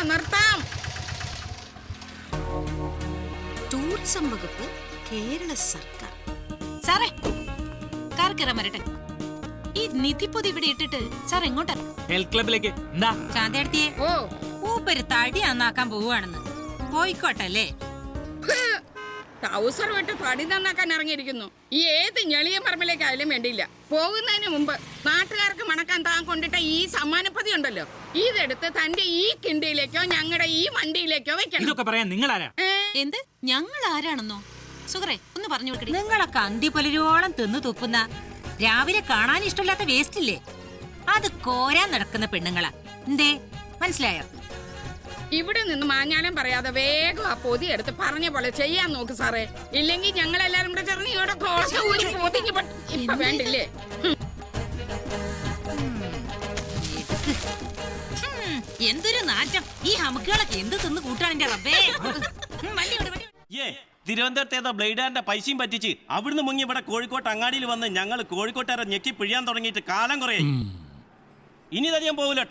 നിർത്താം. ടൂറിസം വകുപ്പ്, കേരള സർക്കാർ. സാറേ, കാർ കയറാൻ വരട്ടെ. ഈ നിധിപ്പൊതി ഇവിടെ ഇട്ടിട്ട് സാർ എങ്ങോട്ടാ? ഹെൽത്ത് ക്ലബിലേക്ക്. എന്താ ശാന്തേടത്തിയെ ഊപ്പര് തടി നന്നാക്കാൻ പോവുകയാണെന്ന്. പോയിക്കോട്ടല്ലേ. ട്രൗസർ വിട്ട് തടി നന്നാക്കാൻ ഇറങ്ങിയിരിക്കുന്നു. ഈ ഏത് ഞെളിയ പറമ്പിലേക്കായാലും വേണ്ടിയില്ല. പോകുന്നതിന് മുമ്പ് നാട്ടുകാർക്ക് മണക്കാൻ താൻ കൊണ്ടിട്ട ഈ സമ്മാനപ്പതി ഉണ്ടല്ലോ, ഇതെടുത്ത് തന്റെ ഈ കിണ്ടിയിലേക്കോ ഞങ്ങളുടെ ഈ വണ്ടിയിലേക്കോ വെക്കണം. ഇതൊക്കെ പറയാൻ നിങ്ങളാരാ? എന്ത് ഞങ്ങൾ ആരാണെന്നോ? സുഖറേ ഒന്ന് പറഞ്ഞു കൊടുക്കണേ. നിങ്ങളൊക്കെ അന്തിപൊലരോളം തിന്നു തുപ്പുന്ന രാവിലെ കാണാൻ ഇഷ്ടമില്ലാത്ത വേസ്റ്റ് ഇല്ലേ, അത് കോരാൻ നടക്കുന്ന പെണ്ണുങ്ങളാ. എന്തേ മനസ്സിലായോ? ഇവിടെ നിന്ന് മാഞ്ഞാലും പറയാതെ വേഗം ആ പൊതി എടുത്ത് പറഞ്ഞ പോലെ ചെയ്യാൻ നോക്ക് സാറേ. ഇല്ലെങ്കിൽ ഞങ്ങൾ എല്ലാരും കൂടെ ചേർന്ന് ഇവിടെ ഇപ്പൊ വേണ്ടില്ലേ? എന്തൊരു നാറ്റം! ഈ ഹമുക്കുകളൊക്കെ എന്ത് തിന്ന് കൂട്ടാണെന്റെ റബ്ബേ. തിരുവനന്തപുരത്ത് ഏതോ ബ്ലേഡാറിന്റെ പൈസയും പറ്റിച്ച് അവിടുന്ന് മുങ്ങി ഇവിടെ കോഴിക്കോട്ട് അങ്ങാടിയിൽ വന്ന് ഞങ്ങൾ കോഴിക്കോട്ടുകാരെ ഞെക്കി പിഴിയാൻ തുടങ്ങിയിട്ട് കാലം കുറയായി. ഇനി തടിയാൻ പോകില്ല.